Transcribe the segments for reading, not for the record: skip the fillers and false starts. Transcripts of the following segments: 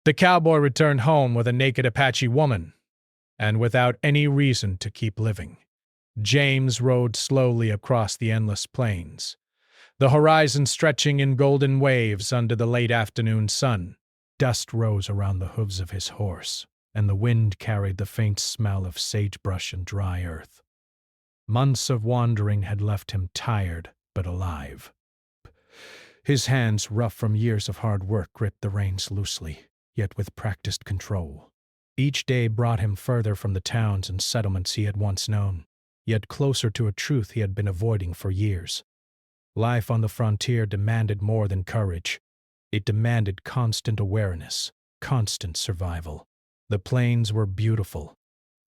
The cowboy returned home with a naked Apache woman, and without any reason to keep living. James rode slowly across the endless plains, the horizon stretching in golden waves under the late afternoon sun. Dust rose around the hooves of his horse, and the wind carried the faint smell of sagebrush and dry earth. Months of wandering had left him tired but alive. His hands, rough from years of hard work, gripped the reins loosely, yet with practiced control. Each day brought him further from the towns and settlements he had once known, yet closer to a truth he had been avoiding for years. Life on the frontier demanded more than courage. It demanded constant awareness, constant survival. The plains were beautiful,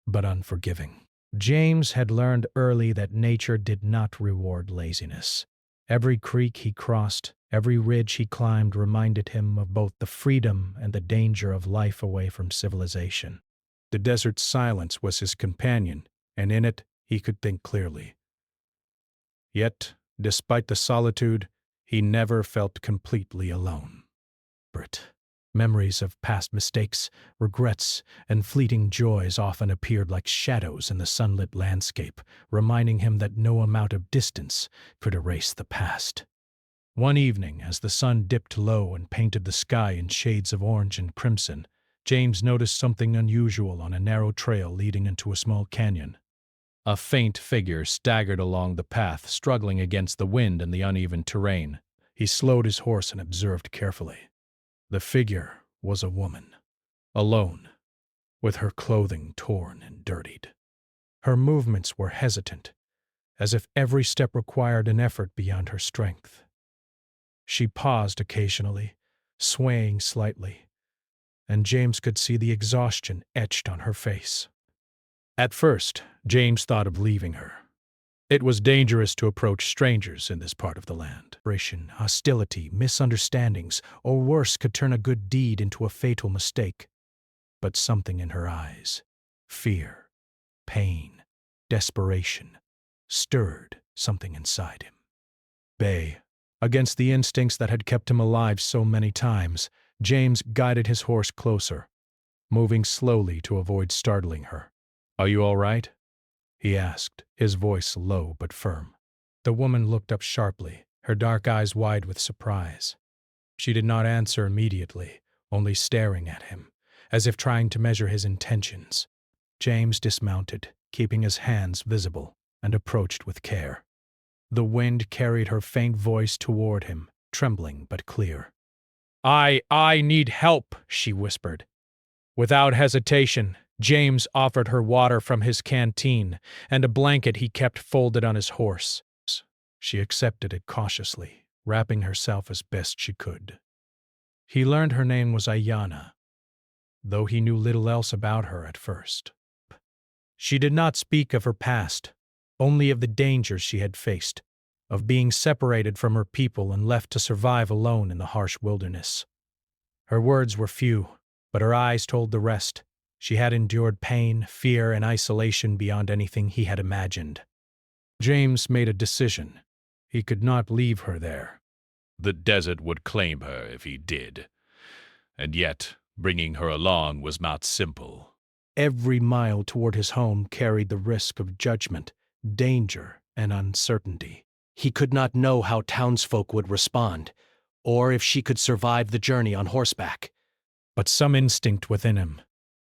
but unforgiving. James had learned early that nature did not reward laziness. Every creek he crossed, every ridge he climbed reminded him of both the freedom and the danger of life away from civilization. The desert's silence was his companion, and in it he could think clearly. Yet, despite the solitude, he never felt completely alone. Memories of past mistakes, regrets, and fleeting joys often appeared like shadows in the sunlit landscape, reminding him that no amount of distance could erase the past. One evening, as the sun dipped low and painted the sky in shades of orange and crimson, James noticed something unusual on a narrow trail leading into a small canyon. A faint figure staggered along the path, struggling against the wind and the uneven terrain. He slowed his horse and observed carefully. The figure was a woman, alone, with her clothing torn and dirtied. Her movements were hesitant, as if every step required an effort beyond her strength. She paused occasionally, swaying slightly, and James could see the exhaustion etched on her face. At first, James thought of leaving her. It was dangerous to approach strangers in this part of the land. Hostility, misunderstandings, or worse, could turn a good deed into a fatal mistake. But something in her eyes, fear, pain, desperation, stirred something inside him. Bay, against the instincts that had kept him alive so many times, James guided his horse closer, moving slowly to avoid startling her. "Are you all right?" he asked, his voice low but firm. The woman looked up sharply, her dark eyes wide with surprise. She did not answer immediately, only staring at him, as if trying to measure his intentions. James dismounted, keeping his hands visible, and approached with care. The wind carried her faint voice toward him, trembling but clear. I need help," she whispered. Without hesitation, James offered her water from his canteen and a blanket he kept folded on his horse. She accepted it cautiously, wrapping herself as best she could. He learned her name was Ayanna, though he knew little else about her at first. She did not speak of her past, only of the dangers she had faced, of being separated from her people and left to survive alone in the harsh wilderness. Her words were few, but her eyes told the rest. She had endured pain, fear, and isolation beyond anything he had imagined. James made a decision. He could not leave her there. The desert would claim her if he did. And yet, bringing her along was not simple. Every mile toward his home carried the risk of judgment, danger, and uncertainty. He could not know how townsfolk would respond, or if she could survive the journey on horseback. But some instinct within him,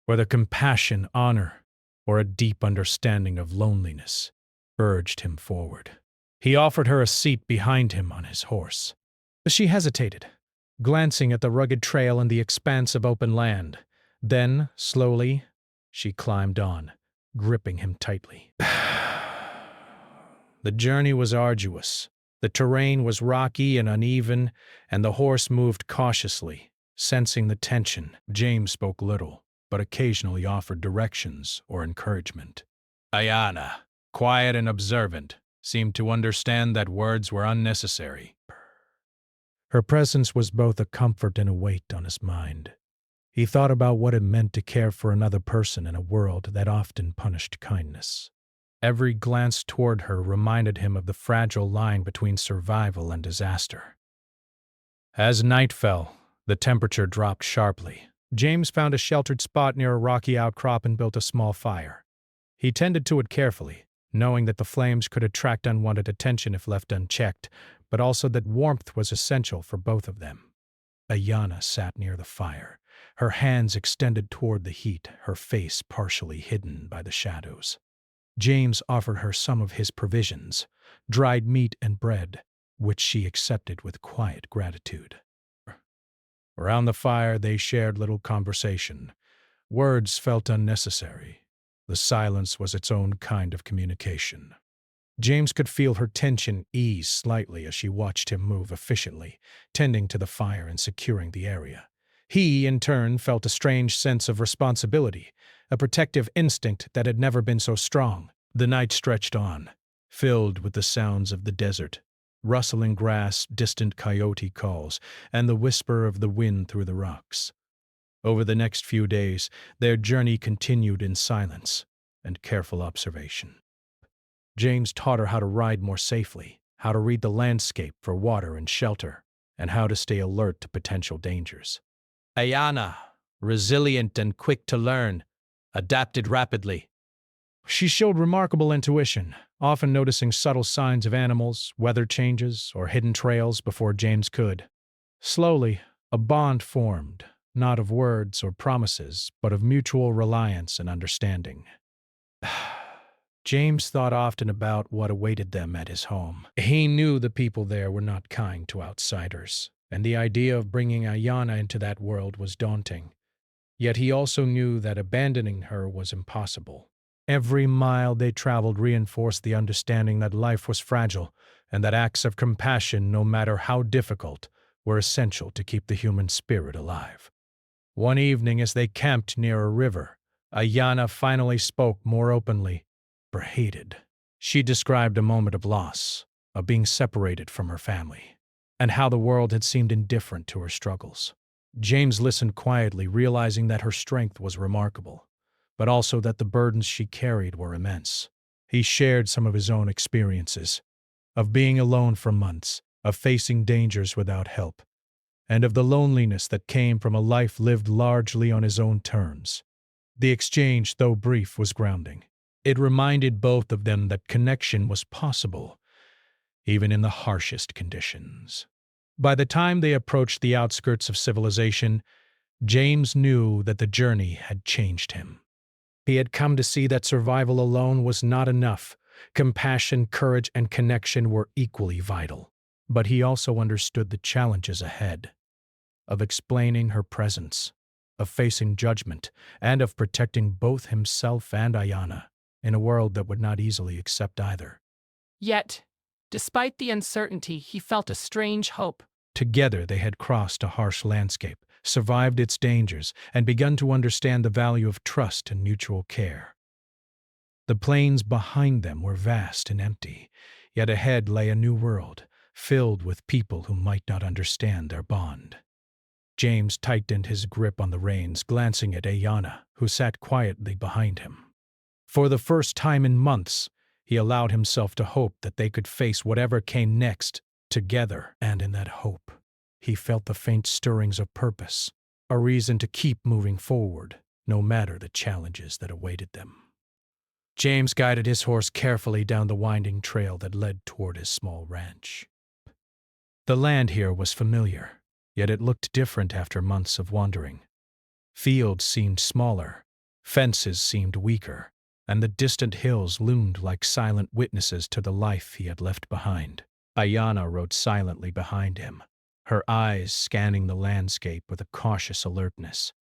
whether compassion, honor, or a deep understanding of loneliness, urged him forward. He offered her a seat behind him on his horse. She hesitated, glancing at the rugged trail and the expanse of open land. Then, slowly, she climbed on, gripping him tightly. The journey was arduous. The terrain was rocky and uneven, and the horse moved cautiously. Sensing the tension, James spoke little, but occasionally offered directions or encouragement. Ayanna, quiet and observant, seemed to understand that words were unnecessary. Her presence was both a comfort and a weight on his mind. He thought about what it meant to care for another person in a world that often punished kindness. Every glance toward her reminded him of the fragile line between survival and disaster. As night fell, the temperature dropped sharply, James found a sheltered spot near a rocky outcrop and built a small fire. He tended to it carefully, knowing that the flames could attract unwanted attention if left unchecked, but also that warmth was essential for both of them. Ayana sat near the fire, her hands extended toward the heat, her face partially hidden by the shadows. James offered her some of his provisions, dried meat and bread, which she accepted with quiet gratitude. Around the fire they shared little conversation. Words felt unnecessary. The silence was its own kind of communication. James could feel her tension ease slightly as she watched him move efficiently, tending to the fire and securing the area. He, in turn, felt a strange sense of responsibility, a protective instinct that had never been so strong. The night stretched on, filled with the sounds of the desert, rustling grass, distant coyote calls, and the whisper of the wind through the rocks. Over the next few days, their journey continued in silence and careful observation. James taught her how to ride more safely, how to read the landscape for water and shelter, and how to stay alert to potential dangers. Ayana, resilient and quick to learn, adapted rapidly. She showed remarkable intuition, often noticing subtle signs of animals, weather changes, or hidden trails before James could. Slowly, a bond formed, not of words or promises, but of mutual reliance and understanding. James thought often about what awaited them at his home. He knew the people there were not kind to outsiders, and the idea of bringing Ayana into that world was daunting. Yet he also knew that abandoning her was impossible. Every mile they traveled reinforced the understanding that life was fragile, and that acts of compassion, no matter how difficult, were essential to keep the human spirit alive. One evening, as they camped near a river, Ayana finally spoke more openly. Hated. She described a moment of loss, of being separated from her family, and how the world had seemed indifferent to her struggles. James listened quietly, realizing that her strength was remarkable, but also that the burdens she carried were immense. He shared some of his own experiences, of being alone for months, of facing dangers without help, and of the loneliness that came from a life lived largely on his own terms. The exchange, though brief, was grounding. It reminded both of them that connection was possible, even in the harshest conditions. By the time they approached the outskirts of civilization, James knew that the journey had changed him. He had come to see that survival alone was not enough. Compassion, courage, and connection were equally vital. But he also understood the challenges ahead, of explaining her presence, of facing judgment, and of protecting both himself and Ayana in a world that would not easily accept either. Yet, despite the uncertainty, he felt a strange hope. Together they had crossed a harsh landscape, survived its dangers, and begun to understand the value of trust and mutual care. The plains behind them were vast and empty, yet ahead lay a new world, filled with people who might not understand their bond. James tightened his grip on the reins, glancing at Ayana, who sat quietly behind him. For the first time in months, he allowed himself to hope that they could face whatever came next together, and in that hope, he felt the faint stirrings of purpose, a reason to keep moving forward, no matter the challenges that awaited them. James guided his horse carefully down the winding trail that led toward his small ranch. The land here was familiar, yet it looked different after months of wandering. Fields seemed smaller, fences seemed weaker, and the distant hills loomed like silent witnesses to the life he had left behind. Ayana rode silently behind him, her eyes scanning the landscape with a cautious alertness.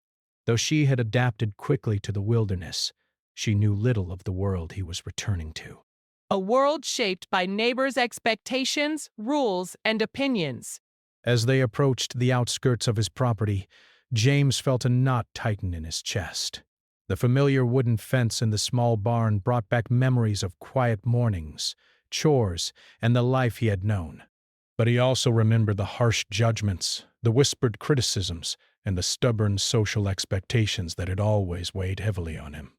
Though she had adapted quickly to the wilderness, she knew little of the world he was returning to. A world shaped by neighbors' expectations, rules, and opinions. As they approached the outskirts of his property, James felt a knot tighten in his chest. The familiar wooden fence in the small barn brought back memories of quiet mornings, chores, and the life he had known. But he also remembered the harsh judgments, the whispered criticisms, and the stubborn social expectations that had always weighed heavily on him.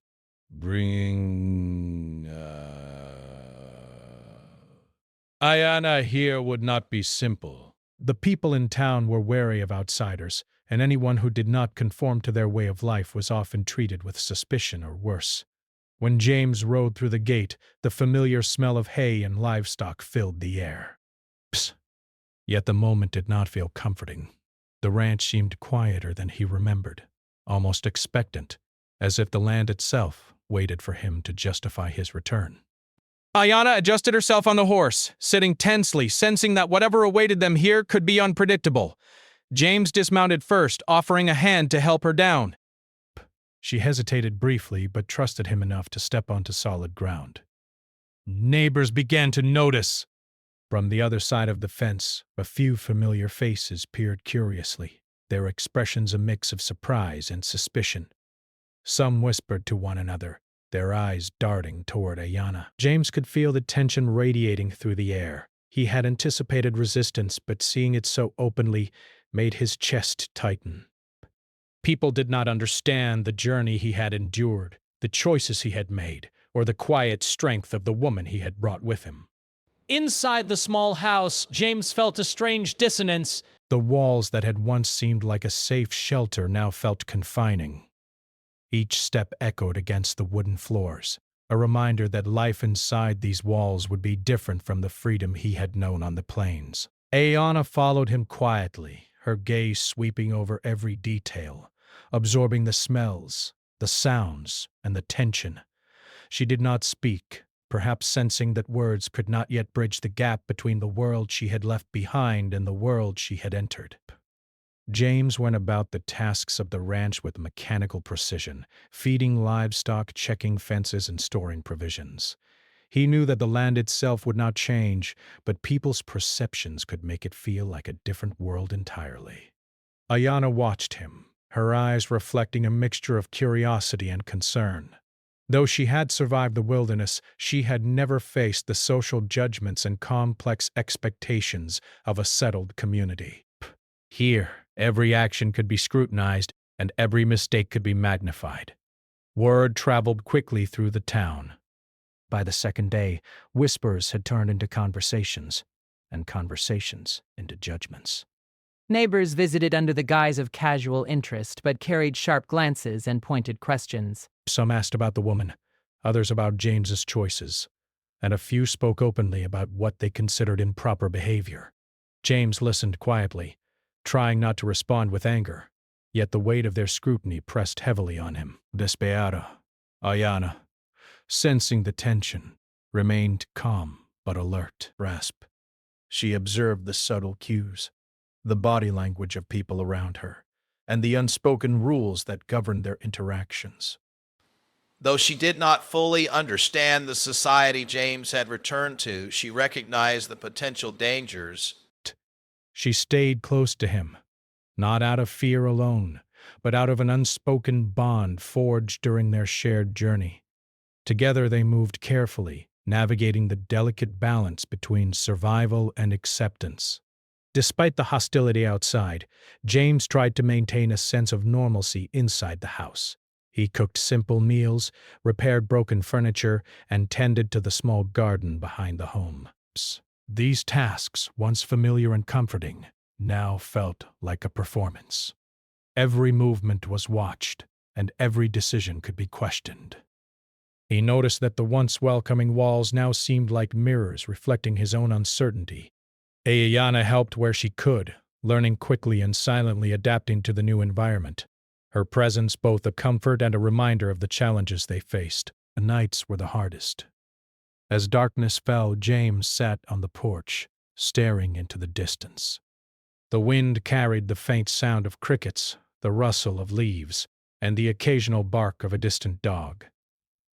Ayana here would not be simple. The people in town were wary of outsiders, and anyone who did not conform to their way of life was often treated with suspicion or worse. When James rode through the gate, the familiar smell of hay and livestock filled the air. Psst. Yet the moment did not feel comforting. The ranch seemed quieter than he remembered, almost expectant, as if the land itself waited for him to justify his return. Ayanna adjusted herself on the horse, sitting tensely, sensing that whatever awaited them here could be unpredictable. James dismounted first, offering a hand to help her down. She hesitated briefly, but trusted him enough to step onto solid ground. Neighbors began to notice. From the other side of the fence, a few familiar faces peered curiously, their expressions a mix of surprise and suspicion. Some whispered to one another, their eyes darting toward Ayanna. James could feel the tension radiating through the air. He had anticipated resistance, but seeing it so openly made his chest tighten. People did not understand the journey he had endured, the choices he had made, or the quiet strength of the woman he had brought with him. Inside the small house, James felt a strange dissonance. The walls that had once seemed like a safe shelter now felt confining. Each step echoed against the wooden floors, a reminder that life inside these walls would be different from the freedom he had known on the plains. Ayanna followed him quietly, her gaze sweeping over every detail, absorbing the smells, the sounds, and the tension. She did not speak, perhaps sensing that words could not yet bridge the gap between the world she had left behind and the world she had entered. James went about the tasks of the ranch with mechanical precision, feeding livestock, checking fences, and storing provisions. He knew that the land itself would not change, but people's perceptions could make it feel like a different world entirely. Ayanna watched him, her eyes reflecting a mixture of curiosity and concern. Though she had survived the wilderness, she had never faced the social judgments and complex expectations of a settled community. Here, every action could be scrutinized, and every mistake could be magnified. Word traveled quickly through the town. By the second day, whispers had turned into conversations, and conversations into judgments. Neighbors visited under the guise of casual interest, but carried sharp glances and pointed questions. Some asked about the woman, others about James's choices, and a few spoke openly about what they considered improper behavior. James listened quietly, trying not to respond with anger, yet the weight of their scrutiny pressed heavily on him. Despeada, Ayanna, sensing the tension, remained calm but alert. Rasp. She observed the subtle cues, the body language of people around her, and the unspoken rules that governed their interactions. Though she did not fully understand the society James had returned to, she recognized the potential dangers. She stayed close to him, not out of fear alone, but out of an unspoken bond forged during their shared journey. Together they moved carefully, navigating the delicate balance between survival and acceptance. Despite the hostility outside, James tried to maintain a sense of normalcy inside the house. He cooked simple meals, repaired broken furniture, and tended to the small garden behind the home. These tasks, once familiar and comforting, now felt like a performance. Every movement was watched, and every decision could be questioned. He noticed that the once welcoming walls now seemed like mirrors reflecting his own uncertainty. Ayanna helped where she could, learning quickly and silently adapting to the new environment. Her presence both a comfort and a reminder of the challenges they faced. The nights were the hardest. As darkness fell, James sat on the porch, staring into the distance. The wind carried the faint sound of crickets, the rustle of leaves, and the occasional bark of a distant dog.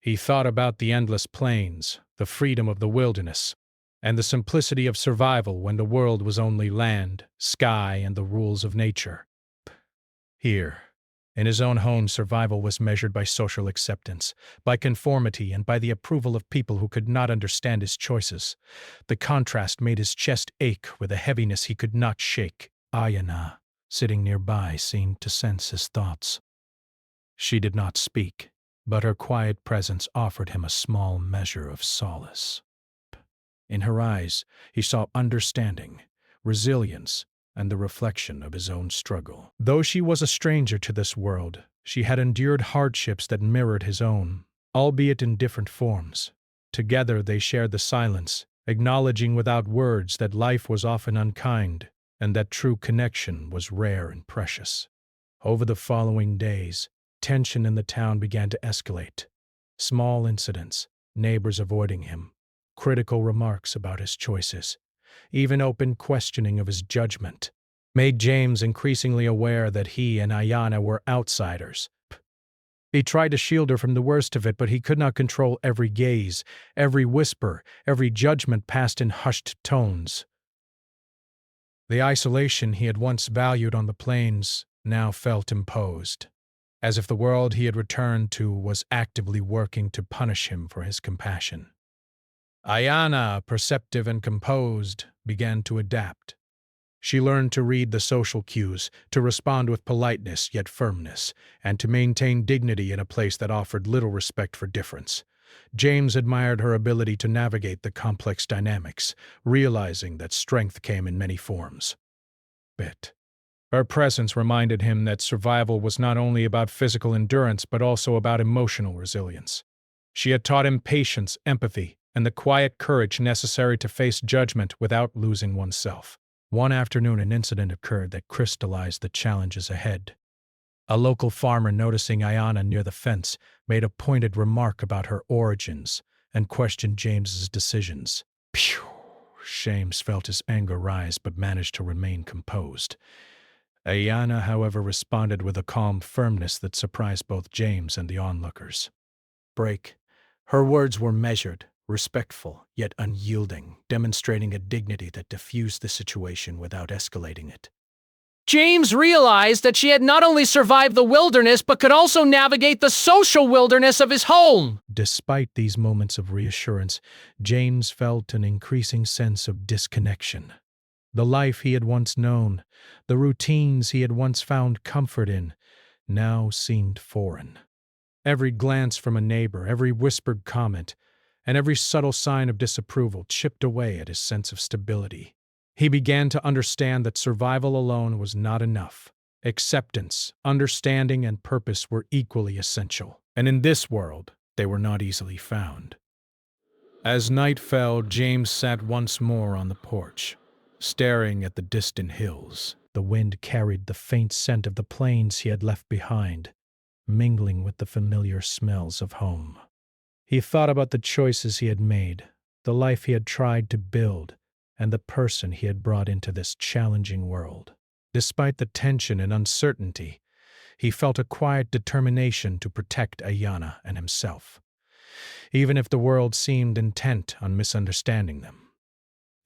He thought about the endless plains, the freedom of the wilderness, and the simplicity of survival when the world was only land, sky, and the rules of nature. Here, in his own home, survival was measured by social acceptance, by conformity, and by the approval of people who could not understand his choices. The contrast made his chest ache with a heaviness he could not shake. Ayanna, sitting nearby, seemed to sense his thoughts. She did not speak, but her quiet presence offered him a small measure of solace. In her eyes, he saw understanding, resilience, and the reflection of his own struggle. Though she was a stranger to this world, she had endured hardships that mirrored his own, albeit in different forms. Together they shared the silence, acknowledging without words that life was often unkind and that true connection was rare and precious. Over the following days, tension in the town began to escalate. Small incidents, neighbors avoiding him, critical remarks about his choices, even open questioning of his judgment, made James increasingly aware that he and Ayanna were outsiders. He tried to shield her from the worst of it, but he could not control every gaze, every whisper, every judgment passed in hushed tones. The isolation he had once valued on the plains now felt imposed, as if the world he had returned to was actively working to punish him for his compassion. Ayanna, perceptive and composed, began to adapt. She learned to read the social cues, to respond with politeness yet firmness, and to maintain dignity in a place that offered little respect for difference. James admired her ability to navigate the complex dynamics, realizing that strength came in many forms. Her presence reminded him that survival was not only about physical endurance but also about emotional resilience. She had taught him patience, empathy, and the quiet courage necessary to face judgment without losing oneself. One afternoon, an incident occurred that crystallized the challenges ahead. A local farmer, noticing Ayanna near the fence, made a pointed remark about her origins and questioned James's decisions. Phew! James felt his anger rise but managed to remain composed. Ayanna, however, responded with a calm firmness that surprised both James and the onlookers. Her words were measured, respectful, yet unyielding, demonstrating a dignity that diffused the situation without escalating it. James realized that she had not only survived the wilderness but could also navigate the social wilderness of his home. Despite these moments of reassurance, James felt an increasing sense of disconnection. The life he had once known, the routines he had once found comfort in, now seemed foreign. Every glance from a neighbor, every whispered comment, and every subtle sign of disapproval chipped away at his sense of stability. He began to understand that survival alone was not enough. Acceptance, understanding, and purpose were equally essential, and in this world, they were not easily found. As night fell, James sat once more on the porch, staring at the distant hills. The wind carried the faint scent of the plains he had left behind, mingling with the familiar smells of home. He thought about the choices he had made, the life he had tried to build, and the person he had brought into this challenging world. Despite the tension and uncertainty, he felt a quiet determination to protect Ayanna and himself, even if the world seemed intent on misunderstanding them.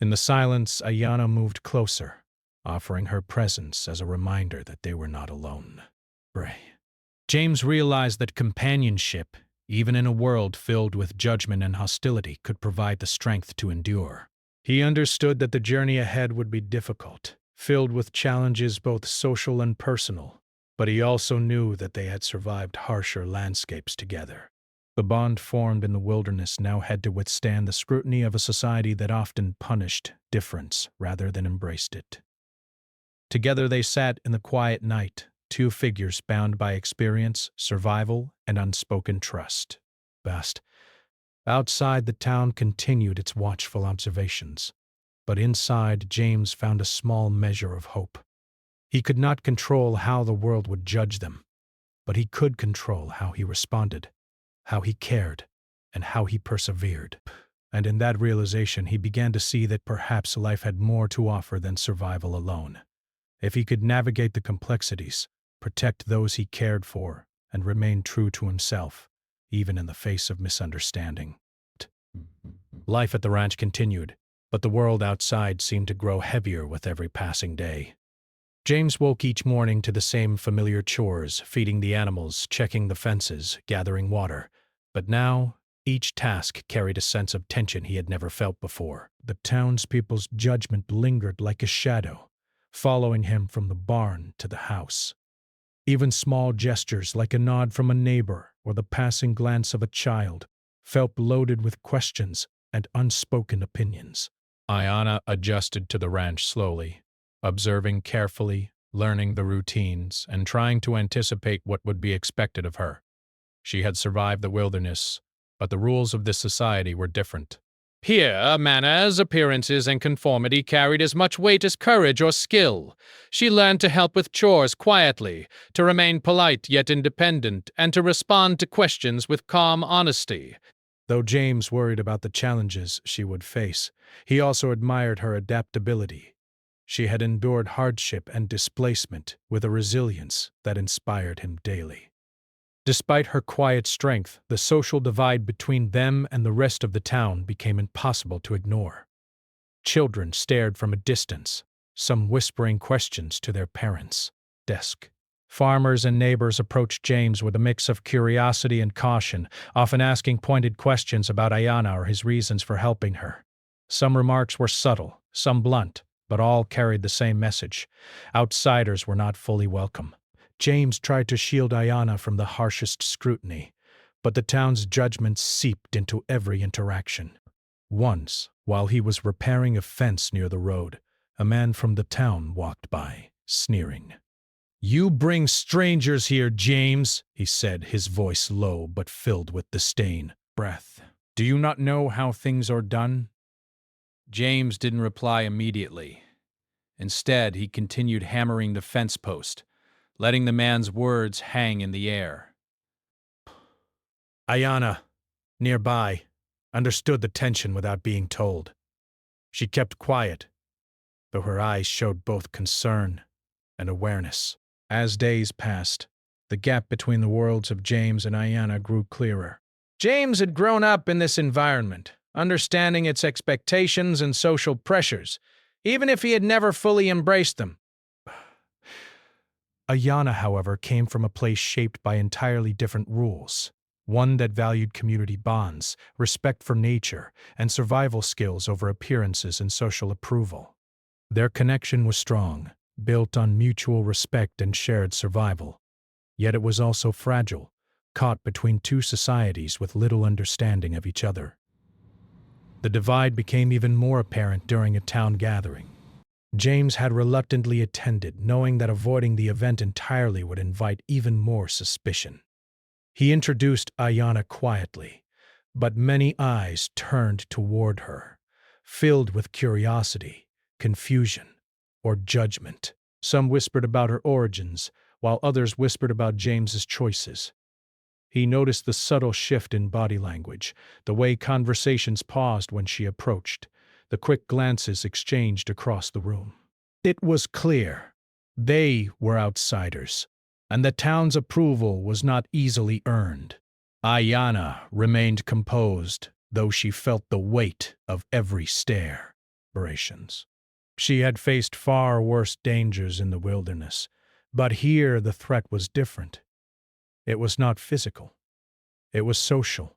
In the silence, Ayanna moved closer, offering her presence as a reminder that they were not alone. James realized that companionship, even in a world filled with judgment and hostility, could provide the strength to endure. He understood that the journey ahead would be difficult, filled with challenges both social and personal, but he also knew that they had survived harsher landscapes together. The bond formed in the wilderness now had to withstand the scrutiny of a society that often punished difference rather than embraced it. Together they sat in the quiet night, two figures bound by experience, survival, and unspoken trust. Outside, the town continued its watchful observations, but inside, James found a small measure of hope. He could not control how the world would judge them, but he could control how he responded, how he cared, and how he persevered. And in that realization, he began to see that perhaps life had more to offer than survival alone. If he could navigate the complexities, protect those he cared for, and remain true to himself, even in the face of misunderstanding. Life at the ranch continued, but the world outside seemed to grow heavier with every passing day. James woke each morning to the same familiar chores, feeding the animals, checking the fences, gathering water. But now, each task carried a sense of tension he had never felt before. The townspeople's judgment lingered like a shadow, following him from the barn to the house. Even small gestures like a nod from a neighbor or the passing glance of a child felt loaded with questions and unspoken opinions. Ayanna adjusted to the ranch slowly, observing carefully, learning the routines, and trying to anticipate what would be expected of her. She had survived the wilderness, but the rules of this society were different. Here, manners, appearances, and conformity carried as much weight as courage or skill. She learned to help with chores quietly, to remain polite yet independent, and to respond to questions with calm honesty. Though James worried about the challenges she would face, he also admired her adaptability. She had endured hardship and displacement with a resilience that inspired him daily. Despite her quiet strength, the social divide between them and the rest of the town became impossible to ignore. Children stared from a distance, some whispering questions to their parents' desk. Farmers and neighbors approached James with a mix of curiosity and caution, often asking pointed questions about Ayanna or his reasons for helping her. Some remarks were subtle, some blunt, but all carried the same message. Outsiders were not fully welcome. James tried to shield Ayanna from the harshest scrutiny, but the town's judgment seeped into every interaction. Once, while he was repairing a fence near the road, a man from the town walked by, sneering. "You bring strangers here, James," he said, his voice low but filled with disdain. "Breath. Do you not know how things are done?" James didn't reply immediately. Instead, he continued hammering the fence post, letting the man's words hang in the air. Ayanna, nearby, understood the tension without being told. She kept quiet, though her eyes showed both concern and awareness. As days passed, the gap between the worlds of James and Ayanna grew clearer. James had grown up in this environment, understanding its expectations and social pressures, even if he had never fully embraced them. Ayanna, however, came from a place shaped by entirely different rules, one that valued community bonds, respect for nature, and survival skills over appearances and social approval. Their connection was strong, built on mutual respect and shared survival. Yet it was also fragile, caught between two societies with little understanding of each other. The divide became even more apparent during a town gathering. James had reluctantly attended, knowing that avoiding the event entirely would invite even more suspicion. He introduced Ayanna quietly, but many eyes turned toward her, filled with curiosity, confusion, or judgment. Some whispered about her origins, while others whispered about James's choices. He noticed the subtle shift in body language, the way conversations paused when she approached, the quick glances exchanged across the room. It was clear they were outsiders, and the town's approval was not easily earned. Ayanna remained composed, though she felt the weight of every stare. She had faced far worse dangers in the wilderness, but here the threat was different. It was not physical. It was social,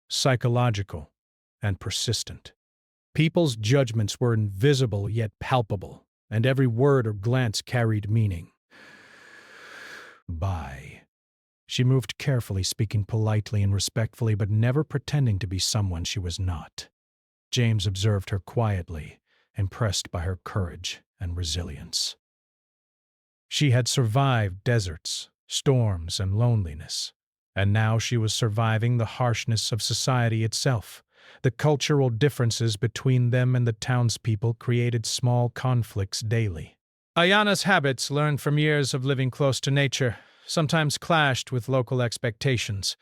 psychological, and persistent. People's judgments were invisible yet palpable, and every word or glance carried meaning. Bye. She moved carefully, speaking politely and respectfully, but never pretending to be someone she was not. James observed her quietly, impressed by her courage and resilience. She had survived deserts, storms, and loneliness, and now she was surviving the harshness of society itself. The cultural differences between them and the townspeople created small conflicts daily. Ayanna's habits, learned from years of living close to nature, sometimes clashed with local expectations.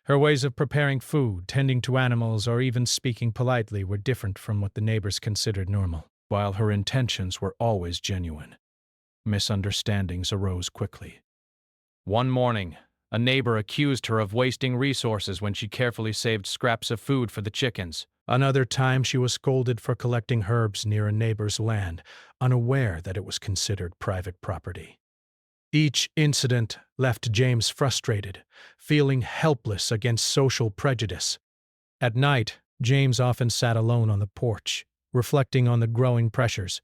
Her ways of preparing food, tending to animals, or even speaking politely were different from what the neighbors considered normal. While her intentions were always genuine, misunderstandings arose quickly. One morning, a neighbor accused her of wasting resources when she carefully saved scraps of food for the chickens. Another time she was scolded for collecting herbs near a neighbor's land, unaware that it was considered private property. Each incident left James frustrated, feeling helpless against social prejudice. At night, James often sat alone on the porch, reflecting on the growing pressures.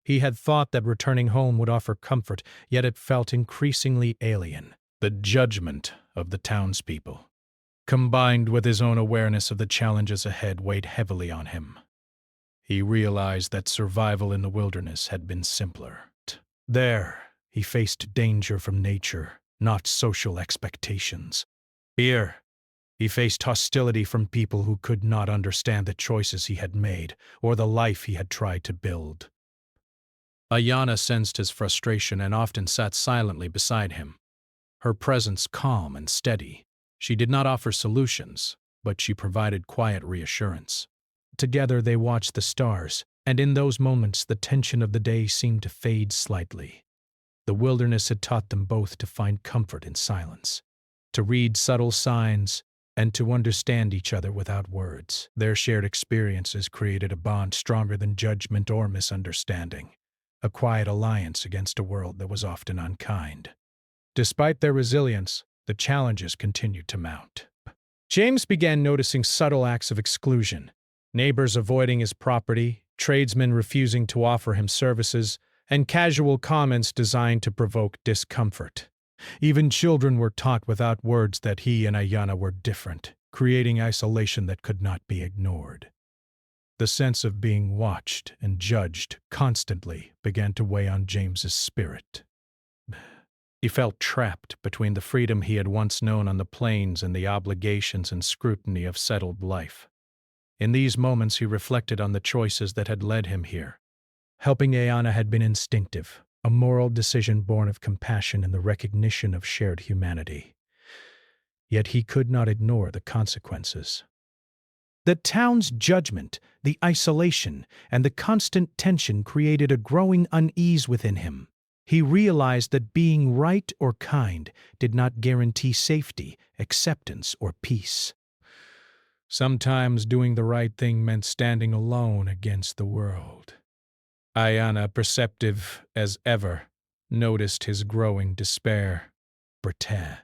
He had thought that returning home would offer comfort, yet it felt increasingly alien. The judgment of the townspeople, combined with his own awareness of the challenges ahead, weighed heavily on him. He realized that survival in the wilderness had been simpler, There, he faced danger from nature, not social expectations. Here, he faced hostility from people who could not understand the choices he had made or the life he had tried to build. Ayana sensed his frustration and often sat silently beside him, her presence calm and steady. She did not offer solutions, but she provided quiet reassurance. Together they watched the stars, and in those moments the tension of the day seemed to fade slightly. The wilderness had taught them both to find comfort in silence, to read subtle signs, and to understand each other without words. Their shared experiences created a bond stronger than judgment or misunderstanding, a quiet alliance against a world that was often unkind. Despite their resilience, the challenges continued to mount. James began noticing subtle acts of exclusion, neighbors avoiding his property, tradesmen refusing to offer him services, and casual comments designed to provoke discomfort. Even children were taught without words that he and Ayana were different, creating isolation that could not be ignored. The sense of being watched and judged constantly began to weigh on James's spirit. He felt trapped between the freedom he had once known on the plains and the obligations and scrutiny of settled life. In these moments he reflected on the choices that had led him here. Helping Ayana had been instinctive, a moral decision born of compassion and the recognition of shared humanity. Yet he could not ignore the consequences. The town's judgment, the isolation, and the constant tension created a growing unease within him. He realized that being right or kind did not guarantee safety, acceptance, or peace. Sometimes doing the right thing meant standing alone against the world. Ayana, perceptive as ever, noticed his growing despair. Bertin.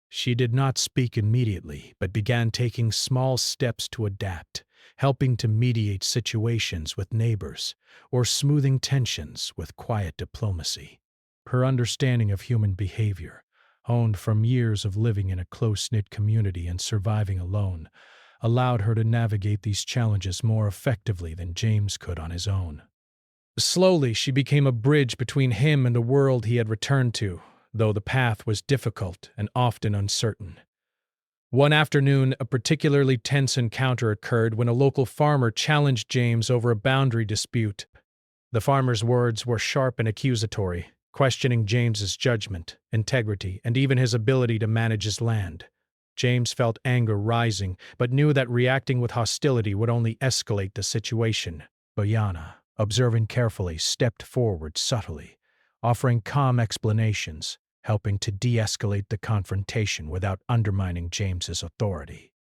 She did not speak immediately, but began taking small steps to adapt, helping to mediate situations with neighbors, or smoothing tensions with quiet diplomacy. Her understanding of human behavior, honed from years of living in a close-knit community and surviving alone, allowed her to navigate these challenges more effectively than James could on his own. Slowly, she became a bridge between him and the world he had returned to, though the path was difficult and often uncertain. One afternoon, a particularly tense encounter occurred when a local farmer challenged James over a boundary dispute. The farmer's words were sharp and accusatory, questioning James's judgment, integrity, and even his ability to manage his land. James felt anger rising, but knew that reacting with hostility would only escalate the situation. Ayana, observing carefully, stepped forward subtly, offering calm explanations, helping to de-escalate the confrontation without undermining James's authority.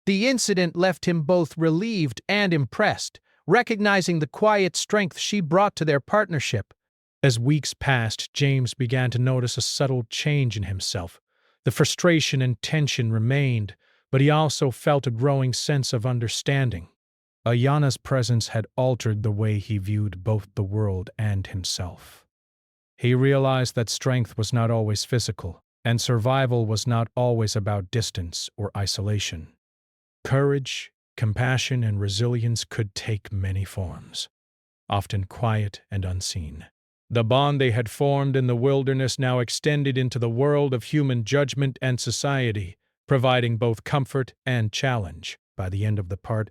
The incident left him both relieved and impressed, recognizing the quiet strength she brought to their partnership. As weeks passed, James began to notice a subtle change in himself. The frustration and tension remained, but he also felt a growing sense of understanding. Ayana's presence had altered the way he viewed both the world and himself. He realized that strength was not always physical, and survival was not always about distance or isolation. Courage, compassion, and resilience could take many forms, often quiet and unseen. The bond they had formed in the wilderness now extended into the world of human judgment and society, providing both comfort and challenge. By the end of the part,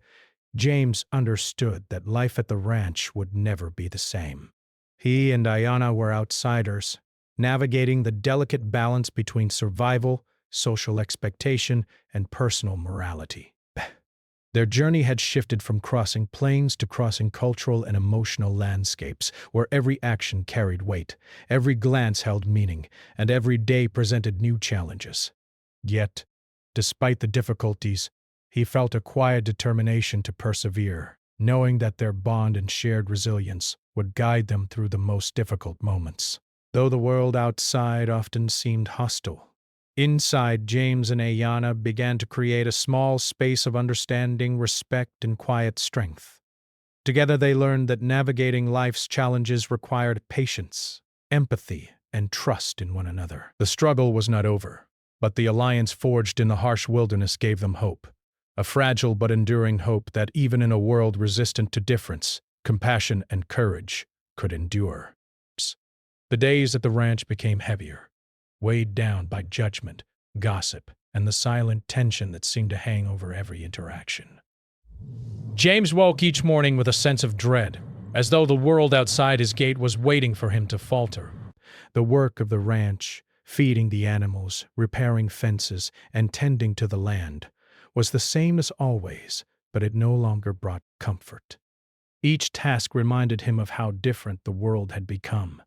James understood that life at the ranch would never be the same. He and Ayana were outsiders, navigating the delicate balance between survival, social expectation, and personal morality. Their journey had shifted from crossing plains to crossing cultural and emotional landscapes, where every action carried weight, every glance held meaning, and every day presented new challenges. Yet, despite the difficulties, he felt a quiet determination to persevere, knowing that their bond and shared resilience would guide them through the most difficult moments. Though the world outside often seemed hostile, inside, James and Ayana began to create a small space of understanding, respect, and quiet strength. Together they learned that navigating life's challenges required patience, empathy, and trust in one another. The struggle was not over, but the alliance forged in the harsh wilderness gave them hope, a fragile but enduring hope that even in a world resistant to difference, compassion and courage could endure. The days at the ranch became heavier, weighed down by judgment, gossip, and the silent tension that seemed to hang over every interaction. James woke each morning with a sense of dread, as though the world outside his gate was waiting for him to falter. The work of the ranch, feeding the animals, repairing fences, and tending to the land, was the same as always, but it no longer brought comfort. Each task reminded him of how different the world had become,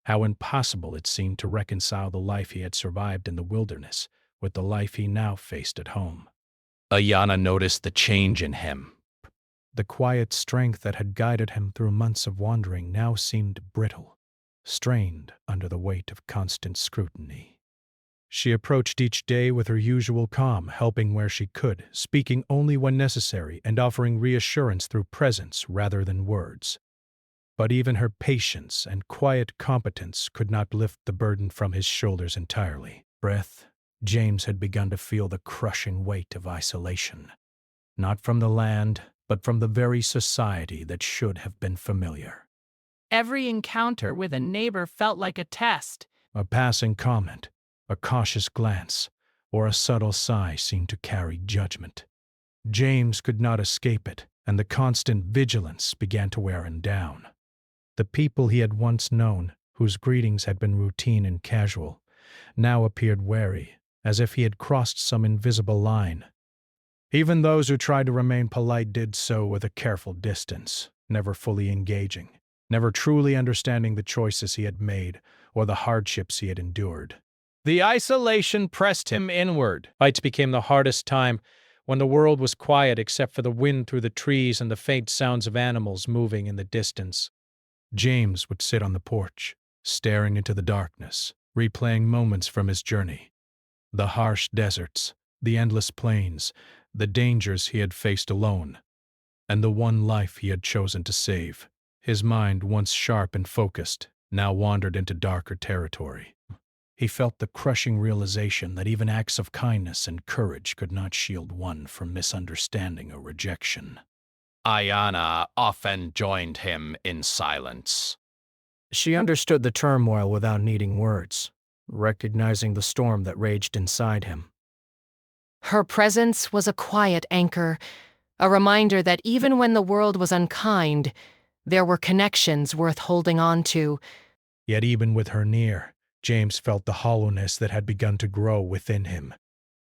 how impossible it seemed to reconcile the life he had survived in the wilderness with the life he now faced at home. Ayana noticed the change in him. The quiet strength that had guided him through months of wandering now seemed brittle, strained under the weight of constant scrutiny. She approached each day with her usual calm, helping where she could, speaking only when necessary and offering reassurance through presence rather than words. But even her patience and quiet competence could not lift the burden from his shoulders entirely. James had begun to feel the crushing weight of isolation, not from the land, but from the very society that should have been familiar. Every encounter with a neighbor felt like a test. A passing comment, a cautious glance, or a subtle sigh seemed to carry judgment. James could not escape it, and the constant vigilance began to wear him down. The people he had once known, whose greetings had been routine and casual, now appeared wary, as if he had crossed some invisible line. Even those who tried to remain polite did so with a careful distance, never fully engaging, never truly understanding the choices he had made or the hardships he had endured. The isolation pressed him inward. Nights became the hardest time, when the world was quiet except for the wind through the trees and the faint sounds of animals moving in the distance. James would sit on the porch, staring into the darkness, replaying moments from his journey. The harsh deserts, the endless plains, the dangers he had faced alone, and the one life he had chosen to save. His mind, once sharp and focused, now wandered into darker territory. He felt the crushing realization that even acts of kindness and courage could not shield one from misunderstanding or rejection. Ayana often joined him in silence. She understood the turmoil without needing words, recognizing the storm that raged inside him. Her presence was a quiet anchor, a reminder that even when the world was unkind, there were connections worth holding on to. Yet even with her near, James felt the hollowness that had begun to grow within him.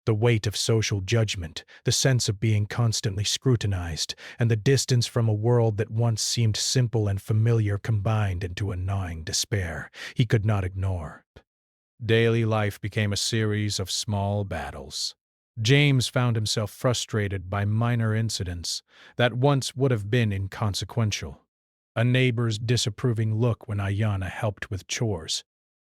The weight of social judgment, the sense of being constantly scrutinized, and the distance from a world that once seemed simple and familiar combined into a gnawing despair he could not ignore. Daily life became a series of small battles. James found himself frustrated by minor incidents that once would have been inconsequential. A neighbor's disapproving look when Ayana helped with chores,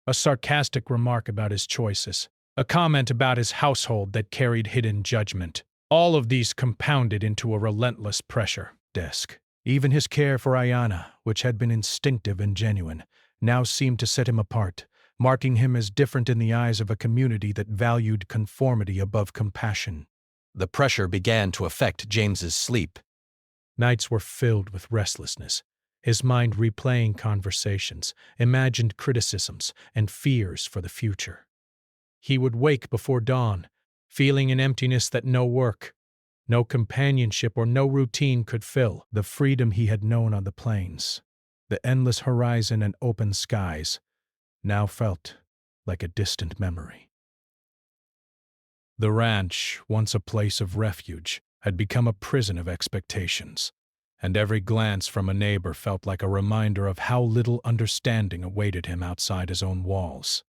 a sarcastic remark about his choices, a comment about his household that carried hidden judgment. All of these compounded into a relentless pressure. Even his care for Ayana, which had been instinctive and genuine, now seemed to set him apart, marking him as different in the eyes of a community that valued conformity above compassion. The pressure began to affect James's sleep. Nights were filled with restlessness, his mind replaying conversations, imagined criticisms, and fears for the future. He would wake before dawn, feeling an emptiness that no work, no companionship, or no routine could fill. The freedom he had known on the plains, the endless horizon and open skies, now felt like a distant memory. The ranch, once a place of refuge, had become a prison of expectations, and every glance from a neighbor felt like a reminder of how little understanding awaited him outside his own walls.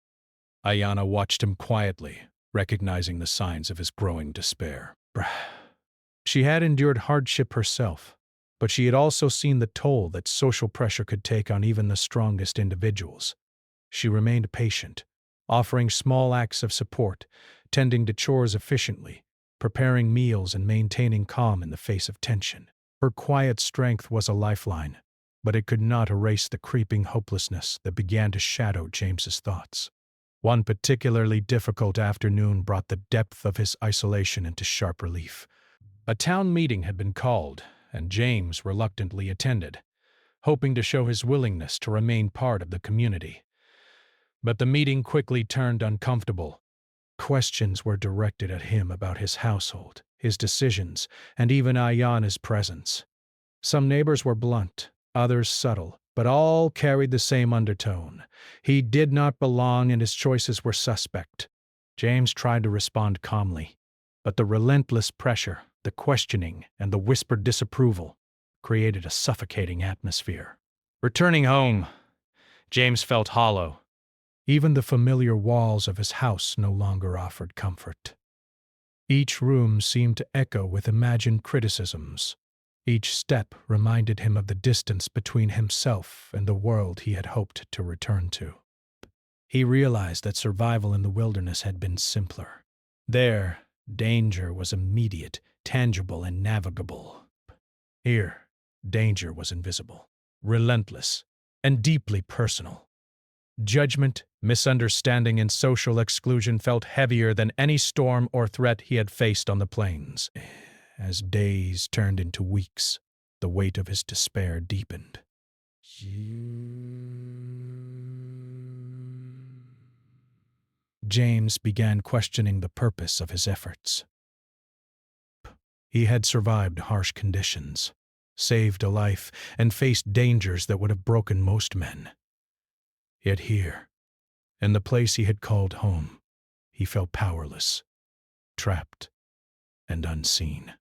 Ayana watched him quietly, recognizing the signs of his growing despair. She had endured hardship herself, but she had also seen the toll that social pressure could take on even the strongest individuals. She remained patient, offering small acts of support, tending to chores efficiently, preparing meals and maintaining calm in the face of tension. Her quiet strength was a lifeline, but it could not erase the creeping hopelessness that began to shadow James's thoughts. One particularly difficult afternoon brought the depth of his isolation into sharp relief. A town meeting had been called, and James reluctantly attended, hoping to show his willingness to remain part of the community. But the meeting quickly turned uncomfortable. Questions were directed at him about his household, his decisions, and even Ayana's presence. Some neighbors were blunt, others subtle, but all carried the same undertone. He did not belong and his choices were suspect. James tried to respond calmly, but the relentless pressure, the questioning, and the whispered disapproval created a suffocating atmosphere. Returning home, James felt hollow. Even the familiar walls of his house no longer offered comfort. Each room seemed to echo with imagined criticisms. Each step reminded him of the distance between himself and the world he had hoped to return to. He realized that survival in the wilderness had been simpler. There, danger was immediate, tangible, and navigable. Here, danger was invisible, relentless, and deeply personal. Judgment, misunderstanding, and social exclusion felt heavier than any storm or threat he had faced on the plains. As days turned into weeks, the weight of his despair deepened. James began questioning the purpose of his efforts. He had survived harsh conditions, saved a life, and faced dangers that would have broken most men. Yet here, in the place he had called home, he felt powerless, trapped, and unseen.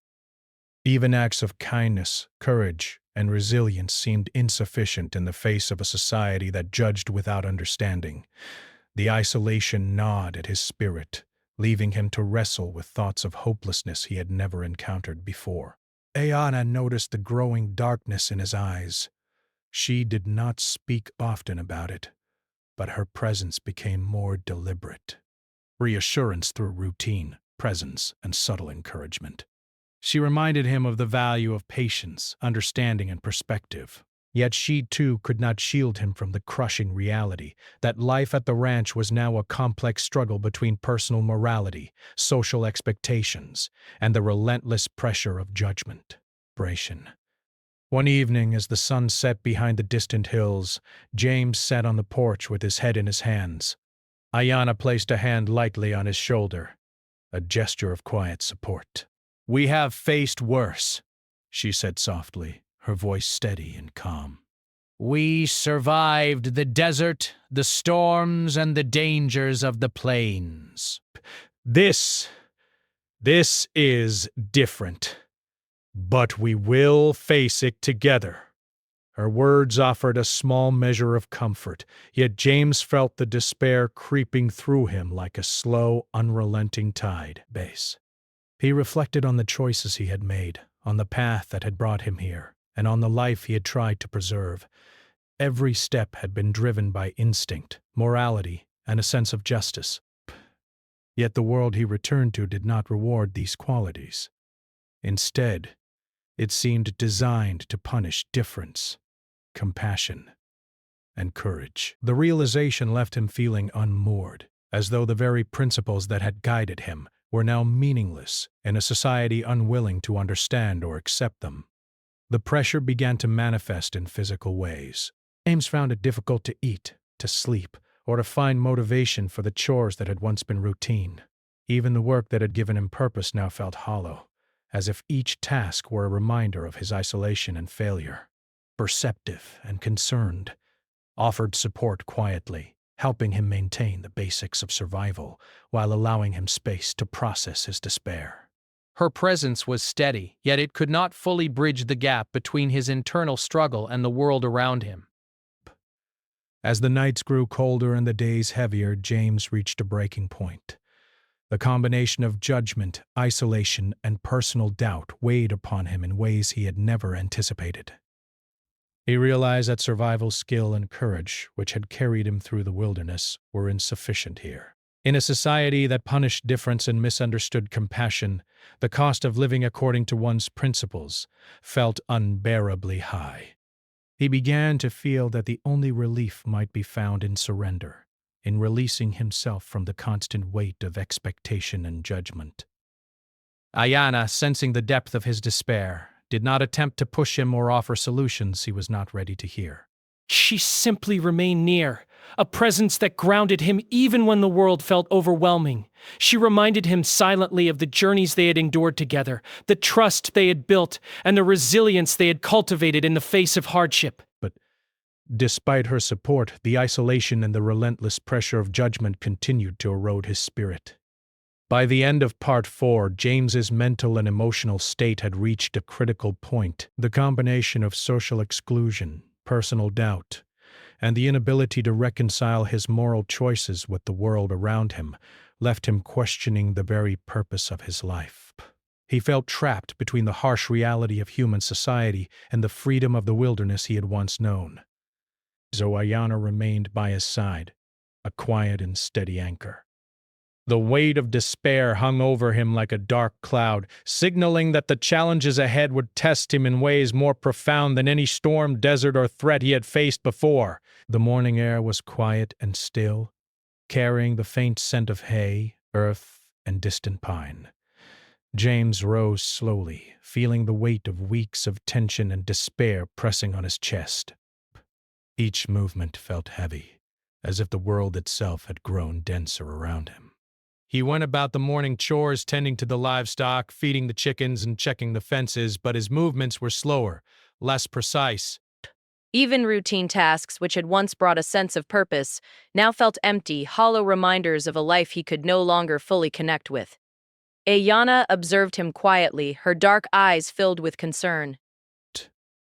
Even acts of kindness, courage, and resilience seemed insufficient in the face of a society that judged without understanding. The isolation gnawed at his spirit, leaving him to wrestle with thoughts of hopelessness he had never encountered before. Ayana noticed the growing darkness in his eyes. She did not speak often about it, but her presence became more deliberate. Reassurance through routine, presence, and subtle encouragement. She reminded him of the value of patience, understanding, and perspective. Yet she, too, could not shield him from the crushing reality that life at the ranch was now a complex struggle between personal morality, social expectations, and the relentless pressure of judgment. One evening, as the sun set behind the distant hills, James sat on the porch with his head in his hands. Ayana placed a hand lightly on his shoulder, a gesture of quiet support. "We have faced worse," she said softly, her voice steady and calm. "We survived the desert, the storms, and the dangers of the plains. This is different. But we will face it together." Her words offered a small measure of comfort, yet James felt the despair creeping through him like a slow, unrelenting tide. He reflected on the choices he had made, on the path that had brought him here, and on the life he had tried to preserve. Every step had been driven by instinct, morality, and a sense of justice. Yet the world he returned to did not reward these qualities. Instead, it seemed designed to punish difference, compassion, and courage. The realization left him feeling unmoored, as though the very principles that had guided him were now meaningless in a society unwilling to understand or accept them. The pressure began to manifest in physical ways. James found it difficult to eat, to sleep, or to find motivation for the chores that had once been routine. Even the work that had given him purpose now felt hollow, as if each task were a reminder of his isolation and failure. Perceptive and concerned, offered support quietly, helping him maintain the basics of survival while allowing him space to process his despair. Her presence was steady, yet it could not fully bridge the gap between his internal struggle and the world around him. As the nights grew colder and the days heavier, James reached a breaking point. The combination of judgment, isolation, and personal doubt weighed upon him in ways he had never anticipated. He realized that survival skill and courage, which had carried him through the wilderness, were insufficient here. In a society that punished difference and misunderstood compassion, the cost of living according to one's principles felt unbearably high. He began to feel that the only relief might be found in surrender, in releasing himself from the constant weight of expectation and judgment. Ayana, sensing the depth of his despair, did not attempt to push him or offer solutions he was not ready to hear. She simply remained near, a presence that grounded him even when the world felt overwhelming. She reminded him silently of the journeys they had endured together, the trust they had built, and the resilience they had cultivated in the face of hardship. But despite her support, the isolation and the relentless pressure of judgment continued to erode his spirit. By the end of Part 4, James's mental and emotional state had reached a critical point. The combination of social exclusion, personal doubt, and the inability to reconcile his moral choices with the world around him left him questioning the very purpose of his life. He felt trapped between the harsh reality of human society and the freedom of the wilderness he had once known. Zoayana remained by his side, a quiet and steady anchor. The weight of despair hung over him like a dark cloud, signaling that the challenges ahead would test him in ways more profound than any storm, desert, or threat he had faced before. The morning air was quiet and still, carrying the faint scent of hay, earth, and distant pine. James rose slowly, feeling the weight of weeks of tension and despair pressing on his chest. Each movement felt heavy, as if the world itself had grown denser around him. He went about the morning chores, tending to the livestock, feeding the chickens, and checking the fences, but his movements were slower, less precise. Even routine tasks, which had once brought a sense of purpose, now felt empty, hollow reminders of a life he could no longer fully connect with. Ayana observed him quietly, her dark eyes filled with concern.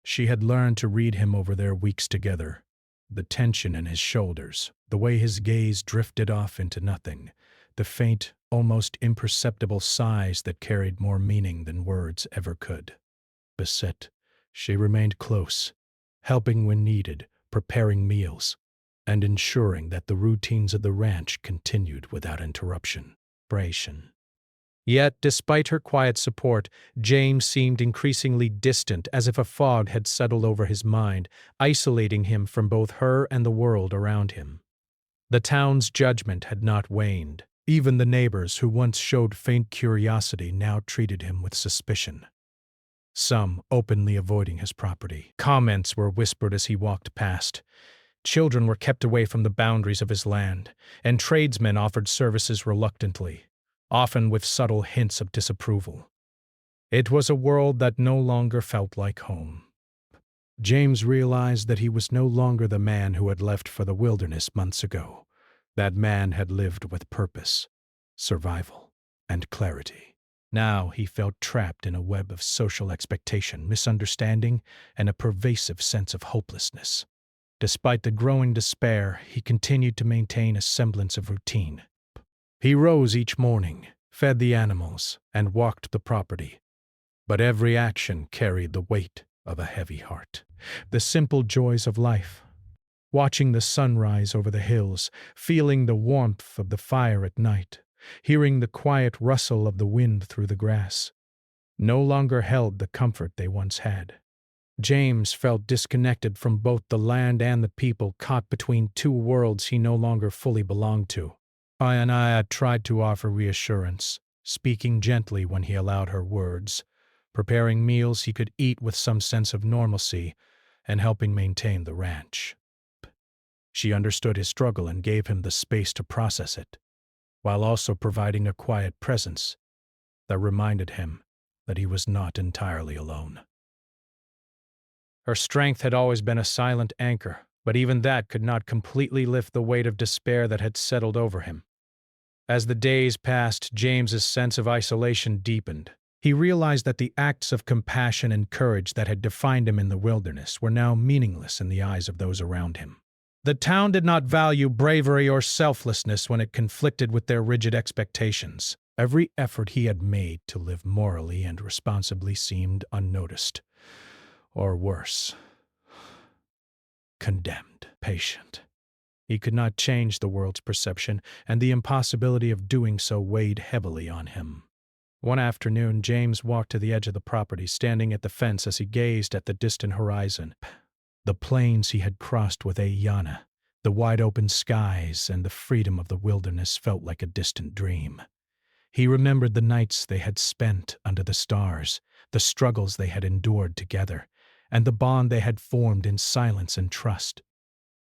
She had learned to read him over their weeks together. The tension in his shoulders, the way his gaze drifted off into nothing, the faint, almost imperceptible sighs that carried more meaning than words ever could. Beset, she remained close, helping when needed, preparing meals, and ensuring that the routines of the ranch continued without interruption. Yet, despite her quiet support, James seemed increasingly distant, as if a fog had settled over his mind, isolating him from both her and the world around him. The town's judgment had not waned. Even the neighbors who once showed faint curiosity now treated him with suspicion. Some openly avoiding his property. Comments were whispered as he walked past. Children were kept away from the boundaries of his land, and tradesmen offered services reluctantly, often with subtle hints of disapproval. It was a world that no longer felt like home. James realized that he was no longer the man who had left for the wilderness months ago. That man had lived with purpose, survival, and clarity. Now he felt trapped in a web of social expectation, misunderstanding, and a pervasive sense of hopelessness. Despite the growing despair, he continued to maintain a semblance of routine. He rose each morning, fed the animals, and walked the property. But every action carried the weight of a heavy heart. The simple joys of life, watching the sunrise over the hills, feeling the warmth of the fire at night, hearing the quiet rustle of the wind through the grass, no longer held the comfort they once had. James felt disconnected from both the land and the people, caught between two worlds he no longer fully belonged to. Ayana tried to offer reassurance, speaking gently when he allowed her words, preparing meals he could eat with some sense of normalcy, and helping maintain the ranch. She understood his struggle and gave him the space to process it, while also providing a quiet presence that reminded him that he was not entirely alone. Her strength had always been a silent anchor, but even that could not completely lift the weight of despair that had settled over him. As the days passed, James's sense of isolation deepened. He realized that the acts of compassion and courage that had defined him in the wilderness were now meaningless in the eyes of those around him. The town did not value bravery or selflessness when it conflicted with their rigid expectations. Every effort he had made to live morally and responsibly seemed unnoticed. Or worse, condemned. Patient. He could not change the world's perception, and the impossibility of doing so weighed heavily on him. One afternoon, James walked to the edge of the property, standing at the fence as he gazed at the distant horizon. The plains he had crossed with Ayana, the wide-open skies, and the freedom of the wilderness felt like a distant dream. He remembered the nights they had spent under the stars, the struggles they had endured together, and the bond they had formed in silence and trust.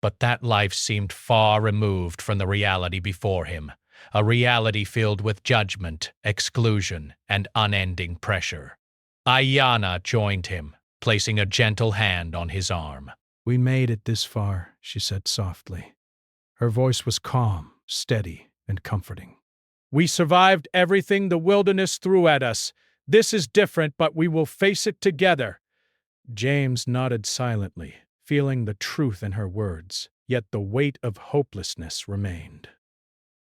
But that life seemed far removed from the reality before him, a reality filled with judgment, exclusion, and unending pressure. Ayana joined him, placing a gentle hand on his arm. "We made it this far," she said softly. Her voice was calm, steady, and comforting. "We survived everything the wilderness threw at us. This is different, but we will face it together." James nodded silently, feeling the truth in her words, yet the weight of hopelessness remained.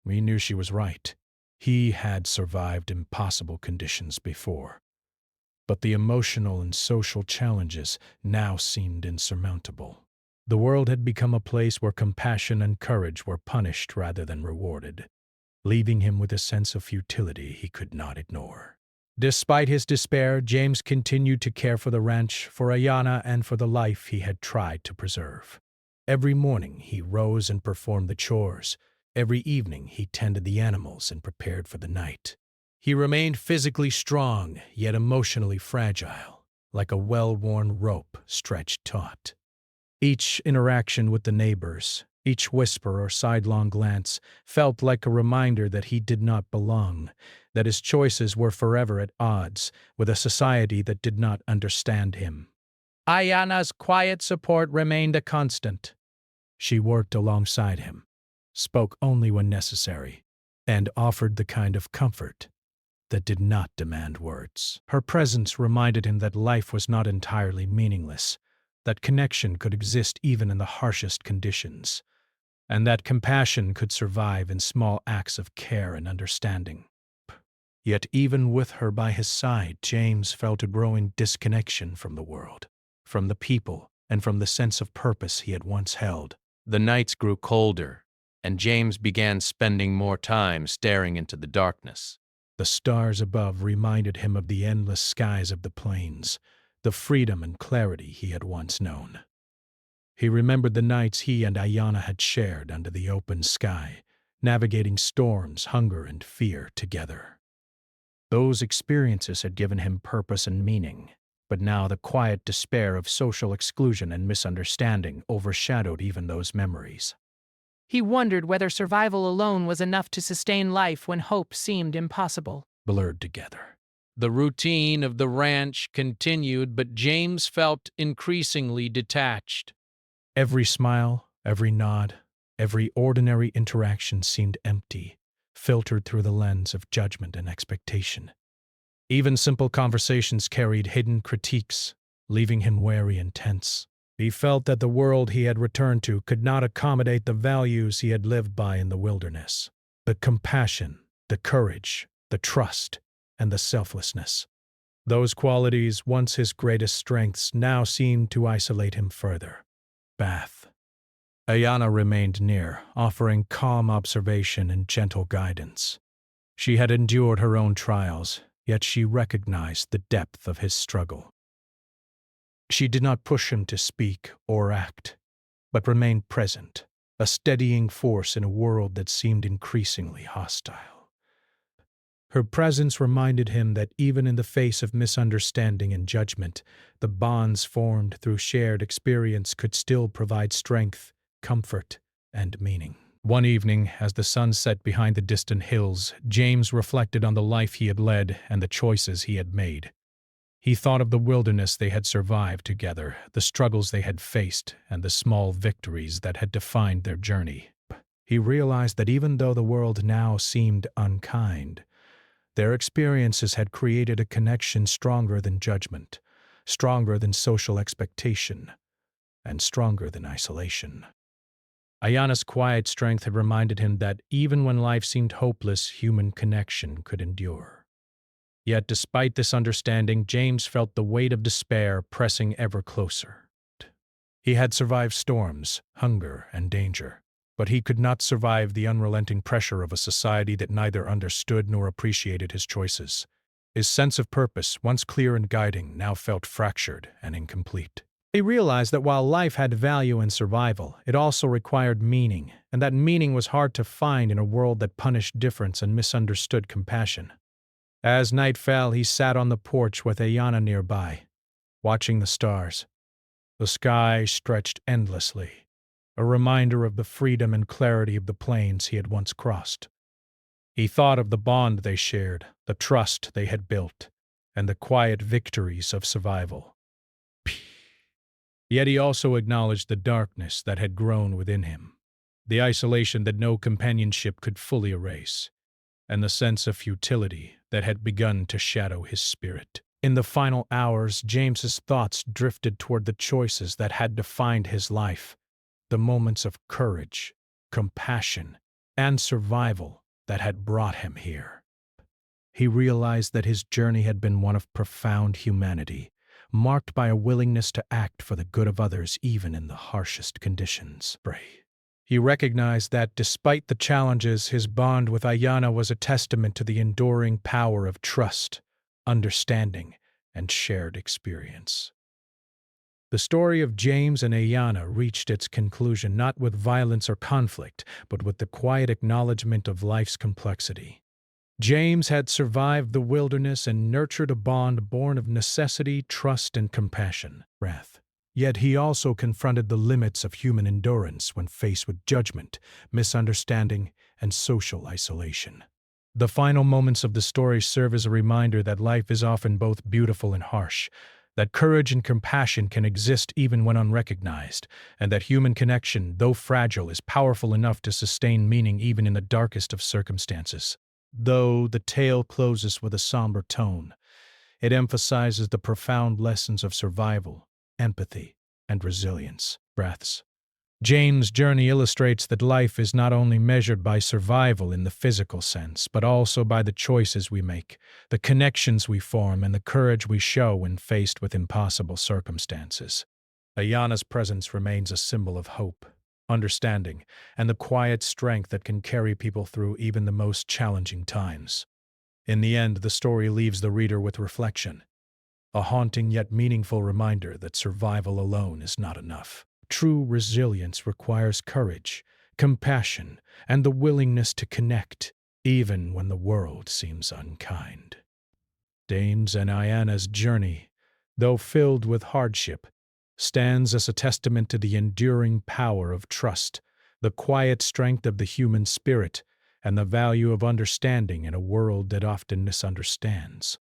We knew she was right. He had survived impossible conditions before. But the emotional and social challenges now seemed insurmountable. The world had become a place where compassion and courage were punished rather than rewarded, leaving him with a sense of futility he could not ignore. Despite his despair, James continued to care for the ranch, for Ayana, and for the life he had tried to preserve. Every morning he rose and performed the chores. Every evening he tended the animals and prepared for the night. He remained physically strong, yet emotionally fragile, like a well-worn rope stretched taut. Each interaction with the neighbors, each whisper or sidelong glance, felt like a reminder that he did not belong, that his choices were forever at odds with a society that did not understand him. Ayana's quiet support remained a constant. She worked alongside him, spoke only when necessary, and offered the kind of comfort that did not demand words. Her presence reminded him that life was not entirely meaningless, that connection could exist even in the harshest conditions, and that compassion could survive in small acts of care and understanding. Yet even with her by his side, James felt a growing disconnection from the world, from the people, and from the sense of purpose he had once held. The nights grew colder, and James began spending more time staring into the darkness. The stars above reminded him of the endless skies of the plains, the freedom and clarity he had once known. He remembered the nights he and Ayana had shared under the open sky, navigating storms, hunger, and fear together. Those experiences had given him purpose and meaning, but now the quiet despair of social exclusion and misunderstanding overshadowed even those memories. He wondered whether survival alone was enough to sustain life when hope seemed impossible. Blurred together. The routine of the ranch continued, but James felt increasingly detached. Every smile, every nod, every ordinary interaction seemed empty, filtered through the lens of judgment and expectation. Even simple conversations carried hidden critiques, leaving him wary and tense. He felt that the world he had returned to could not accommodate the values he had lived by in the wilderness. The compassion, the courage, the trust, and the selflessness. Those qualities, once his greatest strengths, now seemed to isolate him further. Bath. Ayana remained near, offering calm observation and gentle guidance. She had endured her own trials, yet she recognized the depth of his struggle. She did not push him to speak or act, but remained present, a steadying force in a world that seemed increasingly hostile. Her presence reminded him that even in the face of misunderstanding and judgment, the bonds formed through shared experience could still provide strength, comfort, and meaning. One evening, as the sun set behind the distant hills, James reflected on the life he had led and the choices he had made. He thought of the wilderness they had survived together, the struggles they had faced, and the small victories that had defined their journey. He realized that even though the world now seemed unkind, their experiences had created a connection stronger than judgment, stronger than social expectation, and stronger than isolation. Ayana's quiet strength had reminded him that even when life seemed hopeless, human connection could endure. Yet despite this understanding, James felt the weight of despair pressing ever closer. He had survived storms, hunger, and danger, but he could not survive the unrelenting pressure of a society that neither understood nor appreciated his choices. His sense of purpose, once clear and guiding, now felt fractured and incomplete. He realized that while life had value in survival, it also required meaning, and that meaning was hard to find in a world that punished difference and misunderstood compassion. As night fell, he sat on the porch with Ayana nearby, watching the stars. The sky stretched endlessly, a reminder of the freedom and clarity of the plains he had once crossed. He thought of the bond they shared, the trust they had built, and the quiet victories of survival. Yet he also acknowledged the darkness that had grown within him, the isolation that no companionship could fully erase, and the sense of futility that had begun to shadow his spirit. In the final hours, James's thoughts drifted toward the choices that had defined his life, the moments of courage, compassion, and survival that had brought him here. He realized that his journey had been one of profound humanity, marked by a willingness to act for the good of others even in the harshest conditions. He recognized that, despite the challenges, his bond with Ayanna was a testament to the enduring power of trust, understanding, and shared experience. The story of James and Ayanna reached its conclusion not with violence or conflict, but with the quiet acknowledgement of life's complexity. James had survived the wilderness and nurtured a bond born of necessity, trust, and compassion. Yet he also confronted the limits of human endurance when faced with judgment, misunderstanding, and social isolation. The final moments of the story serve as a reminder that life is often both beautiful and harsh, that courage and compassion can exist even when unrecognized, and that human connection, though fragile, is powerful enough to sustain meaning even in the darkest of circumstances. Though the tale closes with a somber tone, it emphasizes the profound lessons of survival, empathy, and resilience. James' journey illustrates that life is not only measured by survival in the physical sense, but also by the choices we make, the connections we form, and the courage we show when faced with impossible circumstances. Ayanna's presence remains a symbol of hope, understanding, and the quiet strength that can carry people through even the most challenging times. In the end, the story leaves the reader with reflection, a haunting yet meaningful reminder that survival alone is not enough. True resilience requires courage, compassion, and the willingness to connect, even when the world seems unkind. James and Ayanna's journey, though filled with hardship, stands as a testament to the enduring power of trust, the quiet strength of the human spirit, and the value of understanding in a world that often misunderstands.